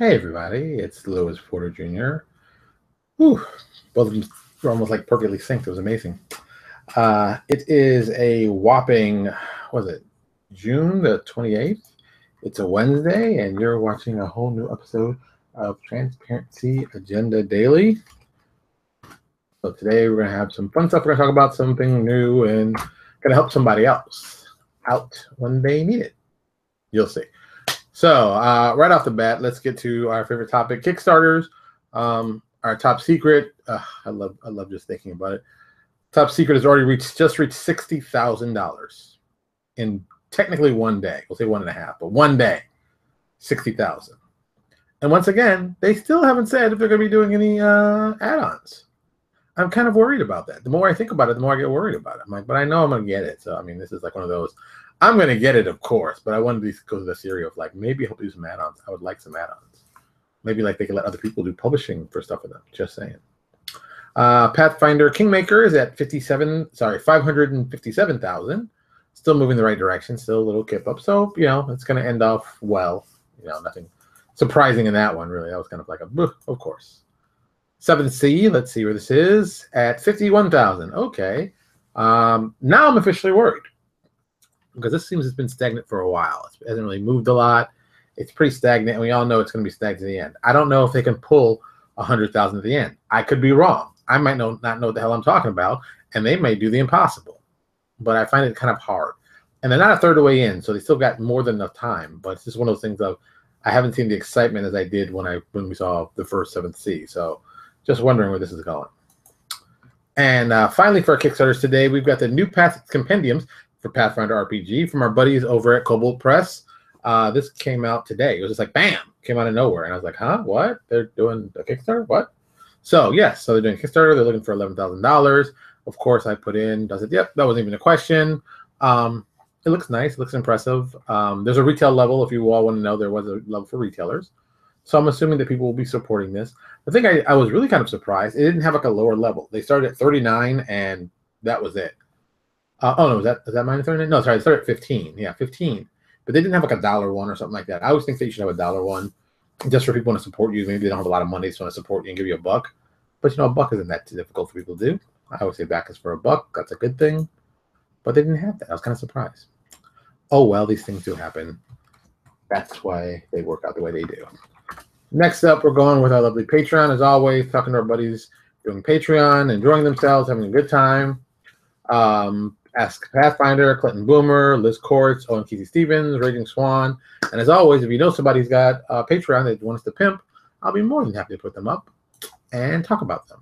Hey everybody, it's Louis Porter Jr. Whew, both of them were almost like perfectly synced. It was amazing. It is a whopping, what is it, June the 28th? It's a Wednesday, and you're watching a whole new episode of Transparency Agenda Daily. So today we're going to have some fun stuff. We're going to talk about something new and going to help somebody else out when they need it. You'll see. So right off the bat, let's get to our favorite topic, Kickstarters. Our top secret. I love just thinking about it. Top secret has already just reached $60,000 in technically one day. We'll say 1.5, but one day, 60,000. And once again, they still haven't said if they're going to be doing any add-ons. I'm kind of worried about that. The more I think about it, the more I get worried about it. I'm like, but I know I'm going to get it. So I mean, this is like one of those. I'm going to get it, of course, but I wanted to go to the theory of like maybe I'll do some add-ons. I would like some add-ons. Maybe like they could let other people do publishing for stuff for them. Just saying. Pathfinder Kingmaker is at 557,000. Still moving the right direction. Still a little kip up. So, it's going to end off well. Nothing surprising in that one, really. That was kind of like of course. 7th Sea, let's see where this is, at 51,000. Okay. Now I'm officially worried, because this seems it's been stagnant for a while. It hasn't really moved a lot. It's pretty stagnant, and we all know it's going to be stagnant at the end. I don't know if they can pull 100,000 at the end. I could be wrong. I might not know what the hell I'm talking about, and they may do the impossible. But I find it kind of hard. And they're not a third of the way in, so they still got more than enough time. But it's just one of those things of I haven't seen the excitement as I did when we saw the first 7th Sea. So just wondering where this is going. And finally, for our Kickstarters today, we've got the new Path Compendiums for Pathfinder RPG from our buddies over at Cobalt Press. This came out today. It was just like, bam, came out of nowhere. And I was like, huh, what? They're doing a Kickstarter? What? So, yes, so they're doing Kickstarter. They're looking for $11,000. Of course, I put in, does it? Yep, that wasn't even a question. It looks nice. It looks impressive. There's a retail level. If you all want to know, there was a level for retailers. So I'm assuming that people will be supporting this. The thing I was really kind of surprised, it didn't have like a lower level. They started at 39, and that was it. Oh, no, is that minus 39? No, sorry, they started at 15. Yeah, 15. But they didn't have like $1 one or something like that. I always think that you should have $1 one just for people who want to support you. Maybe they don't have a lot of money, so want to support you and give you $1. But, $1 isn't that difficult for people to do. I always say back is for $1. That's a good thing. But they didn't have that. I was kind of surprised. Oh, well, these things do happen. That's why they work out the way they do. Next up, we're going with our lovely Patreon, as always, talking to our buddies doing Patreon, enjoying themselves, having a good time. Ask Pathfinder, Clinton Boomer, Liz Courts, Owen Kesey Stevens, Raging Swan. And as always, if you know somebody's got a Patreon that wants to pimp, I'll be more than happy to put them up and talk about them.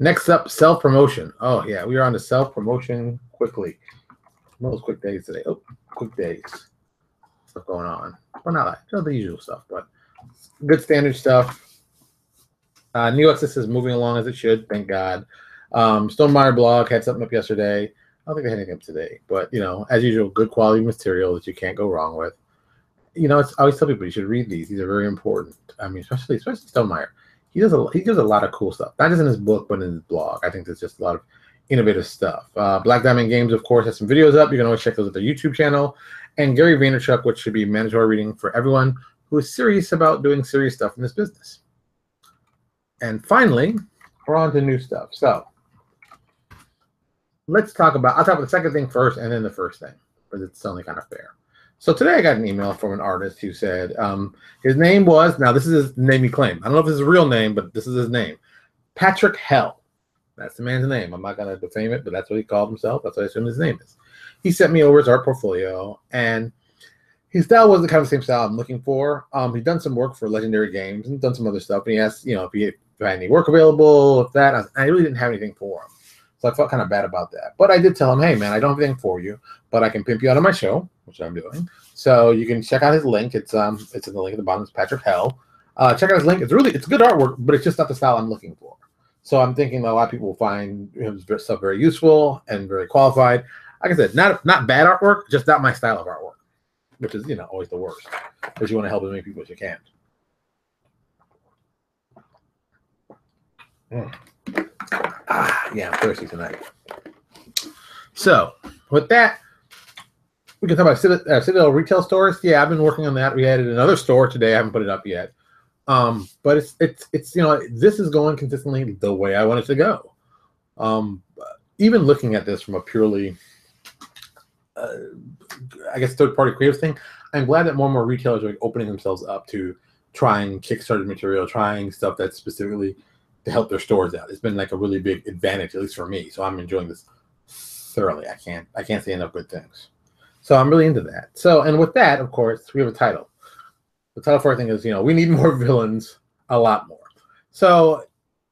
Next up, self-promotion. Oh, yeah, we are on to self-promotion quickly. One of those quick days today. Oh, quick days. Stuff going on. Well, not the usual stuff, but good standard stuff. New Access is moving along as it should, thank God. Stonemeyer blog had something up yesterday. I don't think I had anything up today, but as usual, good quality material that you can't go wrong with. I always tell people you should read these. These are very important. I mean, especially Stonemeyer. He gives a lot of cool stuff, not just in his book, but in his blog. I think there's just a lot of innovative stuff. Black Diamond Games, of course, has some videos up. You can always check those at their YouTube channel. And Gary Vaynerchuk, which should be mandatory reading for everyone who is serious about doing serious stuff in this business. And finally, we're on to new stuff. So I'll talk about the second thing first and then the first thing, because it's only kind of fair. So today I got an email from an artist who said his name was, now this is his name he claimed. I don't know if this is his real name, but this is his name. Patrick Hell. That's the man's name. I'm not going to defame it, but that's what he called himself. That's what I assume his name is. He sent me over his art portfolio, and his style wasn't kind of the same style I'm looking for. He'd done some work for Legendary Games and done some other stuff. And he asked, if he had any work available, if that. I really didn't have anything for him. So I felt kind of bad about that. But I did tell him, hey, man, I don't have anything for you, but I can pimp you out on my show, which I'm doing. So you can check out his link. It's in the link at the bottom. It's Patrick Hell. Check out his link. It's good artwork, but it's just not the style I'm looking for. So I'm thinking that a lot of people will find his stuff very useful and very qualified. Like I said, not bad artwork, just not my style of artwork, which is, always the worst, because you want to help as many people as you can. Yeah, I'm thirsty tonight. So with that, we can talk about Citadel retail stores. Yeah, I've been working on that. We added another store today. I haven't put it up yet. But it's you know, this is going consistently the way I want it to go. Even looking at this from a purely I guess third-party creative thing, I'm glad that more and more retailers are like opening themselves up to trying Kickstarter material, trying stuff that's specifically to help their stores out. It's been like a really big advantage, at least for me. So I'm enjoying this thoroughly. I can't say enough good things. So I'm really into that. So, and with that, of course, we have a title. The title for our thing is, you know, we need more villains, a lot more. So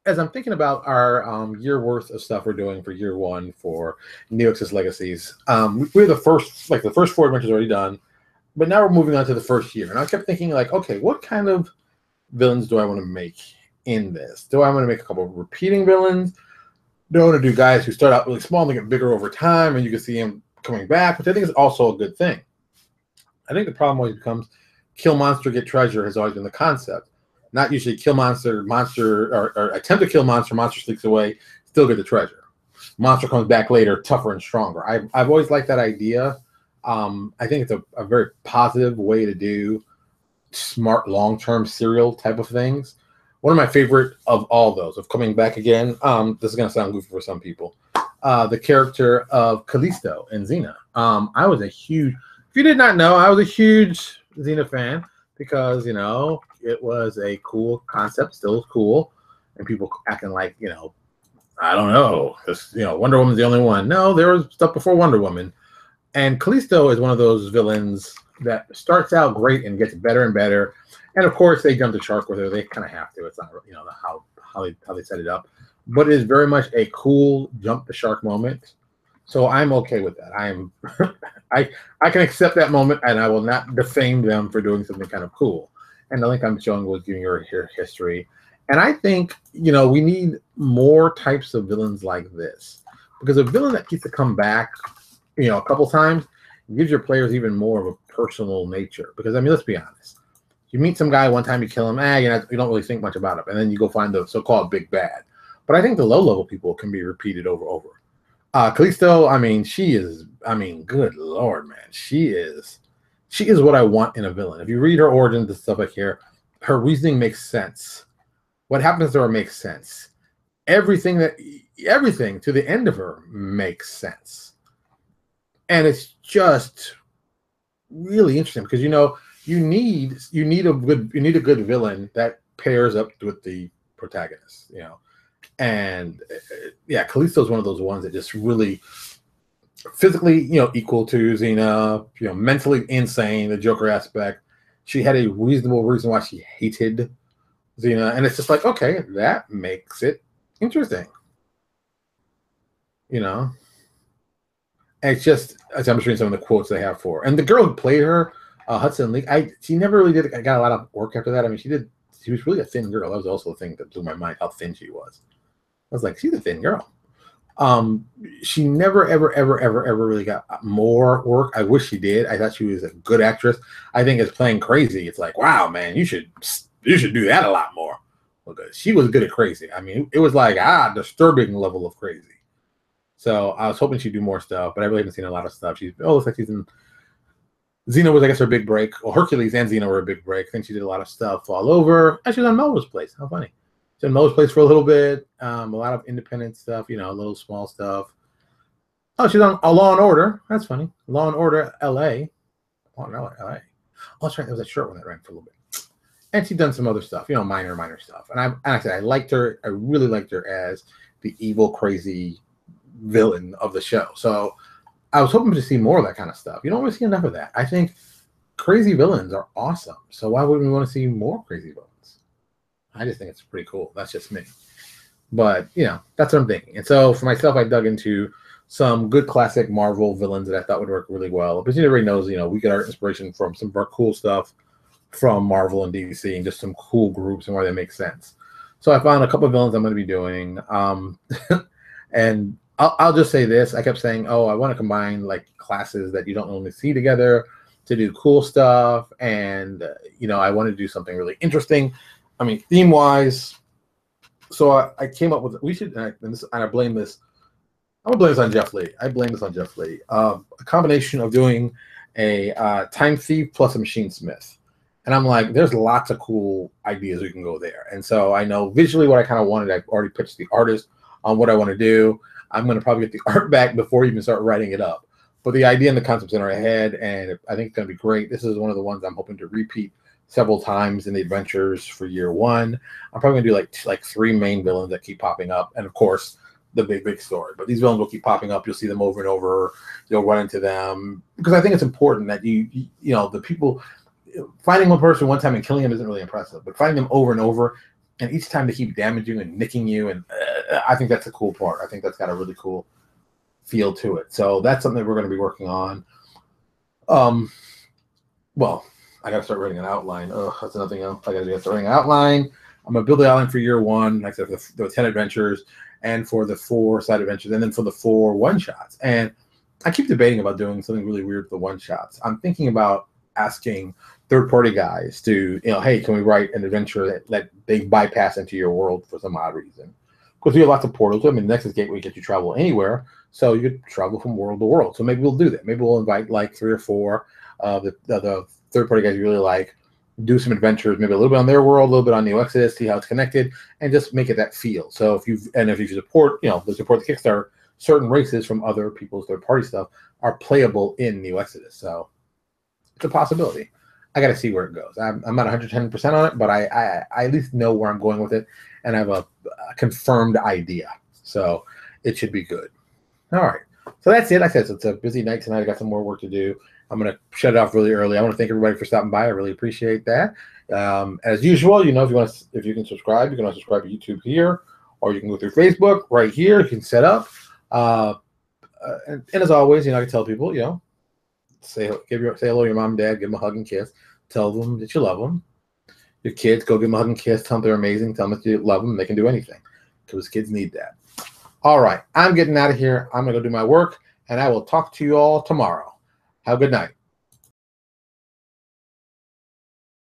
as I'm thinking about our year worth of stuff we're doing for year one for Neo Access Legacies, we're the first 4 adventures already done, but now we're moving on to the first year. And I kept thinking, like, okay, what kind of villains do I want to make in this? Do I want to make a couple of repeating villains? Do I want to do guys who start out really small and they get bigger over time and you can see them coming back, which I think is also a good thing. I think the problem always becomes kill monster, get treasure has always been the concept. Not usually kill monster, or attempt to kill monster sneaks away, still get the treasure. Monster comes back later, tougher and stronger. I've always liked that idea. I think it's a very positive way to do smart long-term serial type of things. One of my favorite of all those, of coming back again, this is going to sound goofy for some people, the character of Callisto in Xena. I was a huge, if you did not know, I was a huge Xena fan because, you know, it was a cool concept, still cool, and people acting like, you know, I don't know, because, you know, Wonder Woman's the only one. No, there was stuff before Wonder Woman. And Callisto is one of those villains that starts out great and gets better and better. And of course, they jump the shark with her. They kind of have to. It's not, you know, how they set it up, but it is very much a cool jump the shark moment. So I'm okay with that. I can accept that moment, and I will not defame them for doing something kind of cool. And the link I'm showing was giving your history. And I think, you know, we need more types of villains like this, because a villain that gets to come back, you know, a couple times gives your players even more of a personal nature. Because I mean, let's be honest. You meet some guy one time, you kill him, you don't really think much about him, and then you go find the so-called big bad. But I think the low-level people can be repeated over. Callisto, I mean, good Lord, man, she is what I want in a villain. If you read her origins and stuff like here, her reasoning makes sense. What happens to her makes sense. Everything to the end of her makes sense, and it's just really interesting because, you know, you need a good villain that pairs up with the protagonist, you know. And yeah, Callisto is one of those ones that just really physically, you know, equal to Xena, you know, mentally insane, the Joker aspect. She had a reasonable reason why she hated Xena, and it's just like, okay, that makes it interesting, you know. And it's just, as I'm just reading some of the quotes they have for her. And the girl who played her, Hudson Leak, she never really got a lot of work after that. I mean, she was really a thin girl. That was also the thing that blew my mind, how thin she was. I was like, she's a thin girl. She never, ever really got more work. I wish she did. I thought she was a good actress. I think as playing Crazy, it's like, wow, man, you should do that a lot more. Because she was good at Crazy. I mean, it was like, disturbing level of crazy. So I was hoping she'd do more stuff, but I really haven't seen a lot of stuff. Looks like she's in, Xena was, I guess, her big break. Well, Hercules and Xena were a big break. I think she did a lot of stuff all over. And she was on Melrose Place. How funny. She was on Melrose Place for a little bit. A lot of independent stuff, you know, a little small stuff. Oh, she's on Law and Order. That's funny. Law and Order LA. Law and Order LA. Oh, that's right. There was a short one that ran for a little bit. And she's done some other stuff, you know, minor stuff. And I said I liked her. I really liked her as the evil, crazy villain of the show. So I was hoping to see more of that kind of stuff. You don't really see enough of that. I think crazy villains are awesome. So why wouldn't we want to see more crazy villains? I just think it's pretty cool. That's just me. But, you know, that's what I'm thinking. And so for myself, I dug into some good classic Marvel villains that I thought would work really well. Because everybody knows, you know, we get our inspiration from some of our cool stuff from Marvel and DC and just some cool groups and where they make sense. So I found a couple of villains I'm going to be doing. And I'll just say this. I kept saying, oh, I want to combine like classes that you don't normally see together to do cool stuff. And, you know, I want to do something really interesting. I mean, theme-wise. So I came up with, and I blame this. I'm going to blame this on Jeff Lee. I blame this on Jeff Lee. A combination of doing a time thief plus a machine smith. And I'm like, there's lots of cool ideas we can go there. And so I know visually what I kind of wanted. I've already pitched the artist on what I want to do. I'm going to probably get the art back before you even start writing it up. But the idea and the concept's in our head, and I think it's going to be great. This is one of the ones I'm hoping to repeat several times in the adventures for year one. I'm probably going to do like 3 main villains that keep popping up. And of course, the big story. But these villains will keep popping up. You'll see them over and over. You'll run into them. Because I think it's important that you know, the people, finding one person one time and killing them isn't really impressive. But finding them over and over, and each time they keep damaging and nicking you, and I think that's the cool part. I think that's got a really cool feel to it. So that's something that we're going to be working on. Well, I got to start writing an outline. Oh, that's another thing else. I got to start writing an outline. I'm going to build the outline for year one, like I said, the 10 adventures, and for the 4 side adventures, and then for the 4 one-shots. And I keep debating about doing something really weird with the one-shots. I'm thinking about asking third-party guys to, you know, hey, can we write an adventure that they bypass into your world for some odd reason? Because we have lots of portals. I mean, Nexus Gateway gets you travel anywhere, so you could travel from world to world. So maybe we'll do that. Maybe we'll invite like 3 or 4 the third-party guys you really like, do some adventures, maybe a little bit on their world, a little bit on New Exodus, see how it's connected, and just make it that feel. So if you support, you know, support the Kickstarter, certain races from other people's third-party stuff are playable in New Exodus. So it's a possibility. I got to see where it goes. I'm not 110% on it, but I at least know where I'm going with it, and I have a confirmed idea. So it should be good. All right. So that's it. Like I said, so it's a busy night tonight. I got some more work to do. I'm going to shut it off really early. I want to thank everybody for stopping by. I really appreciate that. As usual, you know, if you can subscribe, you can also subscribe to YouTube here, or you can go through Facebook right here. You can set up. And as always, you know, I can tell people, you know, say hello to your mom and dad, give them a hug and kiss, tell them that you love them. Your kids, go give them a hug and kiss, tell them they're amazing, tell them that you love them, they can do anything, because kids need that. All right, I'm getting out of here. I'm going to go do my work, and I will talk to you all tomorrow. Have a good night.